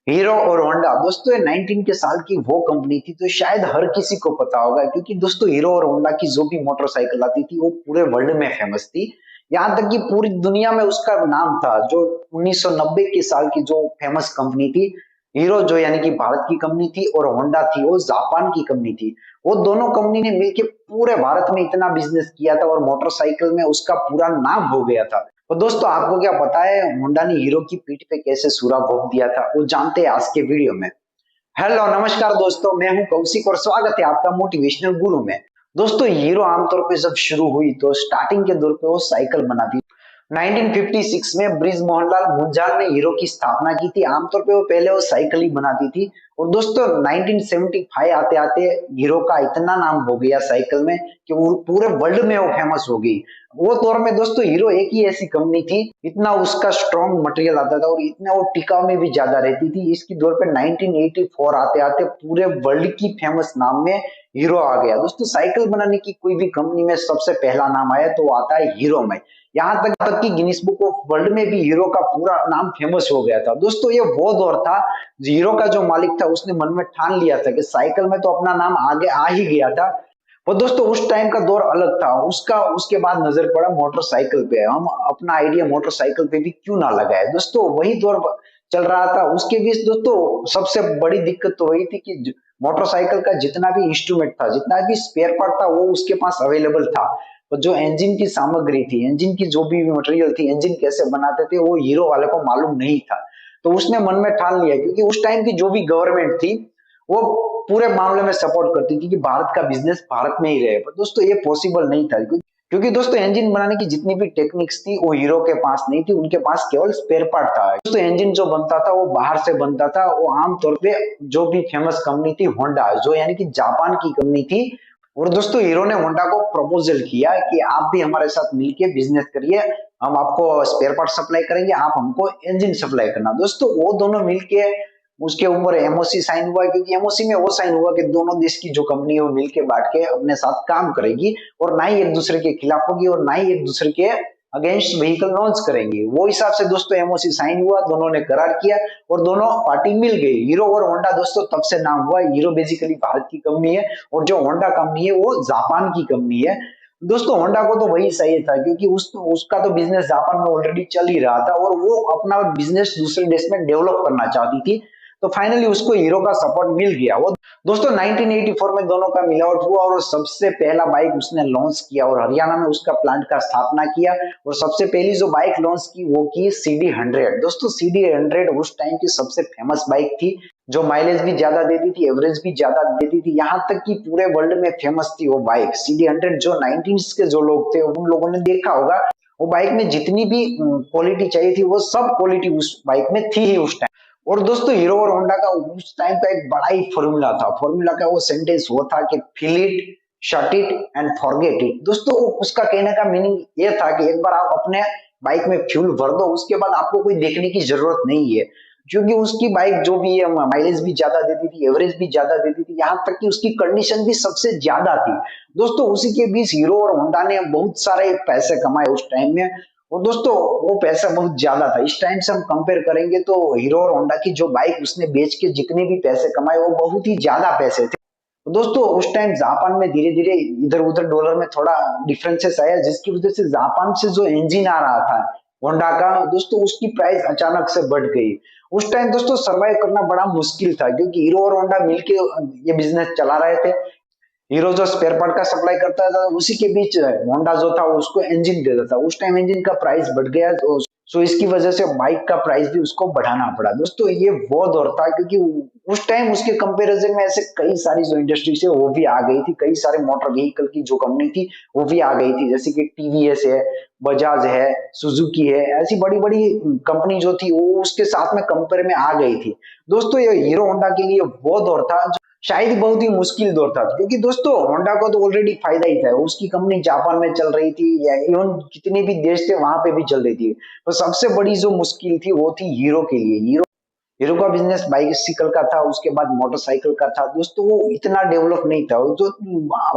Hero और Honda दोस्तों ये 19 के साल की वो कंपनी थी तो शायद हर किसी को पता होगा, क्योंकि दोस्तों हीरो और होंडा की जो भी मोटरसाइकिल आती थी वो पूरे वर्ल्ड में फेमस थी। यहाँ तक कि पूरी दुनिया में उसका नाम था। जो 1990 के साल की जो फेमस कंपनी थी, हीरो जो यानी कि भारत की कंपनी थी और होंडा थी वो जापान की कंपनी थी। वो दोनों कंपनी ने मिलकर पूरे भारत में इतना बिजनेस किया था और मोटरसाइकिल में उसका पूरा नाम हो गया था। तो दोस्तों आपको क्या पता है होंडा ने हीरो की पीठ पे कैसे सूरा भोग दिया था, वो जानते हैं आज के वीडियो में। हेलो नमस्कार दोस्तों, मैं हूं कौशिक और स्वागत है आपका मोटिवेशनल गुरु में। दोस्तों हीरो आमतौर पे जब शुरू हुई तो स्टार्टिंग के दौर पे वो साइकिल बनाती। 1956 में ब्रिज मोहनलाल मुंजाल ने हीरो की स्थापना की थी। आमतौर पे वो पहले वो साइकिल ही बनाती थी और दोस्तों 1975 आते आते हीरो का इतना नाम हो गया साइकिल में कि वो पूरे वर्ल्ड में वो फेमस हो गई। वो दौर में दोस्तों हीरो एक ही ऐसी कंपनी थी, इतना उसका स्ट्रॉन्ग मटेरियल आता था और इतना वो टिकाऊ में भी ज्यादा रहती थी। इसकी दौर पे 1984 आते आते पूरे वर्ल्ड की फेमस नाम में हीरो आ गया। दोस्तों साइकिल बनाने की कोई भी कंपनी में सबसे पहला नाम आया तो वो आता है हीरो में। यहाँ तक कि गिनीज बुक ऑफ वर्ल्ड में भी हीरो का पूरा नाम फेमस हो गया था। दोस्तों ये वो दौर था, हीरो का जो मालिक था उसने मन में ठान लिया था कि साइकिल में तो अपना नाम आगे आ ही गया था। और दोस्तों उस टाइम का दौर अलग था उसका। उसके बाद नजर पड़ा मोटरसाइकिल पे, हम अपना आइडिया मोटरसाइकिल पे भी क्यों ना लगाए। दोस्तों वही दौर चल रहा था। उसके बीच दोस्तों सबसे बड़ी दिक्कत तो वही थी कि मोटरसाइकिल का जितना भी इंस्ट्रूमेंट था, जितना भी स्पेयर पार्ट था, वो उसके पास अवेलेबल था। तो जो इंजन की सामग्री थी, इंजन की जो भी मटेरियल थी, इंजन कैसे बनाते थे, वो हीरो वाले को मालूम नहीं था। तो उसने मन में ठान लिया, क्योंकि उस टाइम की जो भी गवर्नमेंट थी वो पूरे मामले में सपोर्ट करती थी कि भारत का बिजनेस भारत में ही रहे। पर दोस्तों ये पॉसिबल नहीं था, क्योंकि दोस्तों इंजन बनाने की जितनी भी टेक्निक्स थी वो हीरो के पास नहीं थी। उनके पास केवल स्पेयर पार्ट था। दोस्तों इंजन जो बनता था वो बाहर से बनता था। वो आमतौर पे जो भी फेमस कंपनी थी होंडा, जो यानी कि जापान की कंपनी थी। और दोस्तों हीरो ने होंडा को प्रपोजल किया कि आप भी हमारे साथ मिलके बिजनेस करिए, हम आपको स्पेयर पार्ट सप्लाई करेंगे, आप हमको इंजन सप्लाई करना। दोस्तों वो दोनों मिलके उसके ऊपर एमओसी साइन हुआ, क्योंकि एमओसी में वो साइन हुआ कि दोनों देश की जो कंपनी है वो मिलके बांट के अपने साथ काम करेगी और ना ही एक दूसरे के खिलाफ होगी और ना ही एक दूसरे के अगेंस्ट व्हीकल लॉन्च करेंगे। वो हिसाब से दोस्तों एमओसी साइन हुआ, दोनों ने करार किया और दोनों पार्टी मिल गई। हीरो और होंडा दोस्तों तब से नाम हुआ। हीरो बेसिकली भारत की कंपनी है और जो होंडा कंपनी है वो जापान की कंपनी है। दोस्तों होंडा को तो वही सही था, क्योंकि उसका तो बिजनेस जापान में ऑलरेडी चल ही रहा था और वो अपना बिजनेस दूसरे देश में डेवलप करना चाहती थी। तो फाइनली उसको हीरो का सपोर्ट मिल गया। वो दोस्तों 1984 में दोनों का मिलावट हुआ और सबसे पहला बाइक उसने लॉन्च किया और हरियाणा में उसका प्लांट का स्थापना किया। और सबसे पहली जो बाइक लॉन्च की वो की CD 100। दोस्तों CD 100 उस टाइम की सबसे फेमस बाइक थी, जो माइलेज भी ज्यादा देती थी, एवरेज भी ज्यादा देती थी। यहाँ तक कि पूरे वर्ल्ड में फेमस थी वो बाइक CD 100। जो 90s के जो लोग थे उन लोगों ने देखा होगा, वो बाइक में जितनी भी क्वालिटी चाहिए थी वो सब क्वालिटी उस बाइक में थी ही उस टाइम। और दोस्तों हीरो और होंडा का उस टाइम का एक बड़ा ही फॉर्मूला था। फॉर्मूला का वो सेंटेंस वो था कि feel it, shut it and forget it. दोस्तों उसका कहने का मीनिंग ये था कि एक बार आप अपने बाइक में फ्यूल भर दो, उसके बाद आपको कोई देखने की जरूरत नहीं है, क्योंकि उसकी बाइक जो भी है माइलेज भी ज्यादा देती थी, एवरेज भी ज्यादा देती थी, यहाँ तक कि उसकी कंडीशन भी सबसे ज्यादा थी। दोस्तों उसी के बीच हीरो और होंडा ने बहुत सारे पैसे कमाए उस टाइम में। और दोस्तों वो पैसा बहुत ज्यादा था। इस टाइम से हम कंपेयर करेंगे तो हीरो और होंडा की जो बाइक उसने बेच के जितने भी पैसे कमाए वो बहुत ही ज्यादा पैसे थे। तो दोस्तों उस टाइम जापान में धीरे धीरे इधर उधर डॉलर में थोड़ा डिफरेंसेस आया, जिसकी वजह से जापान से जो इंजन आ रहा था होंडा का, दोस्तों उसकी प्राइस अचानक से बढ़ गई। उस टाइम दोस्तों सरवाइव करना बड़ा मुश्किल था, क्योंकि हीरो और होंडा मिलके ये बिजनेस चला रहे थे। हीरो जो स्पेयर पार्ट का सप्लाई करता था उसी के बीच होंडा जो था उसको इंजन देता था। उस टाइम इंजन का प्राइस बढ़ गया तो सो इसकी वजह से बाइक का प्राइस भी उसको बढ़ाना पड़ा। दोस्तों ये वो दौर था, क्योंकि उस टाइम उसके कंपैरिजन में ऐसे कई सारी जो इंडस्ट्री है वो भी आ गई थी, कई सारे मोटर व्हीकल की जो कंपनी थी वो भी आ गई थी, जैसे कि टीवीएस है, बजाज है, सुजुकी है, ऐसी बड़ी बड़ी कंपनी जो थी वो उसके साथ में कंपेयर में आ गई थी। दोस्तों ये हीरो होंडा के लिए वो दौर था शायद ही बहुत ही मुश्किल दौर था, क्योंकि दोस्तों होंडा को तो ऑलरेडी फायदा ही था, उसकी कंपनी जापान में चल रही थी या इवन जितने भी देश थे वहां पे भी चल रही थी। तो सबसे बड़ी जो मुश्किल थी वो थी हीरो के लिए। हीरो हीरो का बिजनेस बाइसिकल का था, उसके बाद मोटरसाइकिल का था दोस्तों। वो इतना डेवलप नहीं था। जो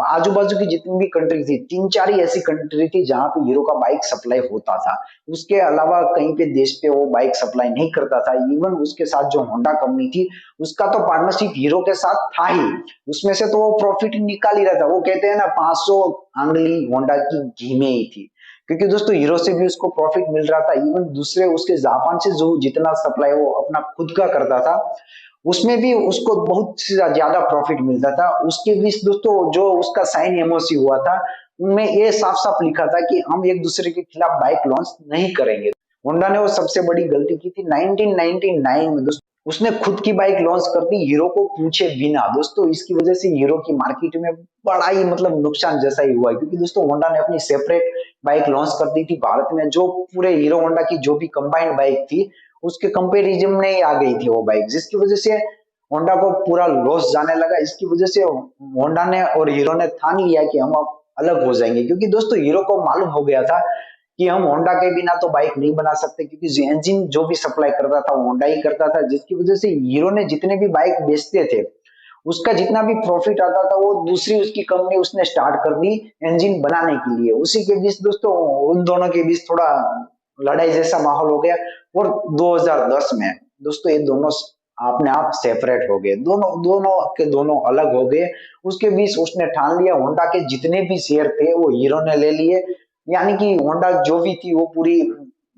आजू बाजू की जितनी भी कंट्री थी, तीन चार ही ऐसी कंट्री थी जहां पे हीरो का बाइक सप्लाई होता था। उसके अलावा कहीं पे देश पे वो बाइक सप्लाई नहीं करता था। इवन उसके साथ जो होंडा कंपनी थी, उसका तो पार्टनरशिप हीरो के साथ था ही। उसमें से तो वो प्रॉफिट निकाल ही रहा था। वो कहते हैं ना, 500 आंगली होंडा की घी में ही थी। क्योंकि दोस्तों हीरो से भी उसको प्रॉफिट मिल रहा था। इवन दूसरे उसके जापान से जो जितना सप्लाई वो अपना खुद का करता था, उसमें भी उसको बहुत ज्यादा प्रॉफिट मिलता था। उसके बीच दोस्तों जो उसका साइन एमओसी हुआ था, उनमें ये साफ साफ लिखा था कि हम एक दूसरे के खिलाफ बाइक लॉन्च नहीं करेंगे। होंडा ने वो सबसे बड़ी गलती की थी 1999 में दोस्तों। उसने खुद की बाइक लॉन्च कर दी हीरो को पूछे बिना दोस्तों। इसकी वजह से हीरो की मार्केट में बड़ा ही मतलब नुकसान जैसा ही हुआ, क्योंकि दोस्तों होंडा ने अपनी सेपरेट बाइक लॉन्च कर दी थी भारत में। जो पूरे हीरो होंडा की जो भी कंबाइंड बाइक थी, उसके कंपेरिजन में ही आ गई थी वो बाइक, जिसकी वजह से होंडा को पूरा लॉस जाने लगा। इसकी वजह से होंडा ने और हीरो ने ठान लिया कि हम अब अलग हो जाएंगे, क्योंकि दोस्तों हीरो को मालूम हो गया था कि हम होंडा के बिना तो बाइक नहीं बना सकते, क्योंकि इंजन जो भी सप्लाई करता था वो होंडा ही करता था। जिसकी वजह से हीरो ने जितने भी बाइक बेचते थे, उसका जितना भी प्रॉफिट आता था वो दूसरी उसकी कंपनी उसने स्टार्ट कर दी इंजन बनाने के लिए। उसी के बीच दोस्तों उन दोनों के बीच थोड़ा लड़ाई जैसा माहौल हो गया। और 2010 में दोस्तों ये दोनों अपने आप सेपरेट हो गए, दोनों दोनों के दोनों अलग हो गए। उसके बीच उसने ठान लिया होंडा के जितने भी शेयर थे वो हीरो ने ले लिए। यानी कि होंडा जो भी थी वो पूरी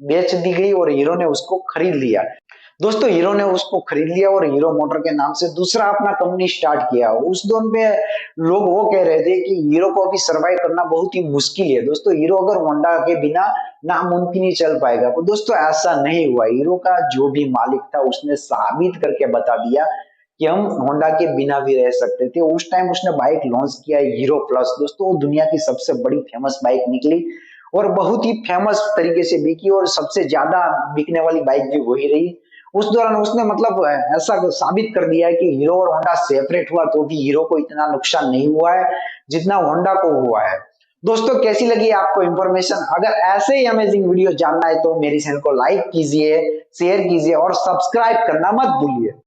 बेच दी गई और हीरो ने उसको खरीद लिया। दोस्तों हीरो ने उसको खरीद लिया और हीरो मोटर के नाम से दूसरा अपना कंपनी स्टार्ट किया। उस दौर में लोग वो कह रहे थे कि हीरो को अभी सरवाइव करना बहुत ही मुश्किल है दोस्तों। हीरो अगर होंडा के बिना नामुमकिन ही चल पाएगा। तो दोस्तों ऐसा नहीं हुआ। हीरो का जो भी मालिक था उसने साबित करके बता दिया कि हम होंडा के बिना भी रह सकते थे। उस टाइम उसने बाइक लॉन्च किया हीरो प्लस दोस्तों। वो दुनिया की सबसे बड़ी फेमस बाइक निकली और बहुत ही फेमस तरीके से बिकी, और सबसे ज्यादा बिकने वाली बाइक भी वही रही। उस दौरान उसने मतलब ऐसा साबित कर दिया है कि हीरो और होंडा सेपरेट हुआ तो भी हीरो को इतना नुकसान नहीं हुआ है जितना होंडा को हुआ है। दोस्तों कैसी लगी आपको इंफॉर्मेशन? अगर ऐसे ही अमेजिंग वीडियो जानना है तो मेरी चैनल को लाइक कीजिए, शेयर कीजिए और सब्सक्राइब करना मत भूलिए।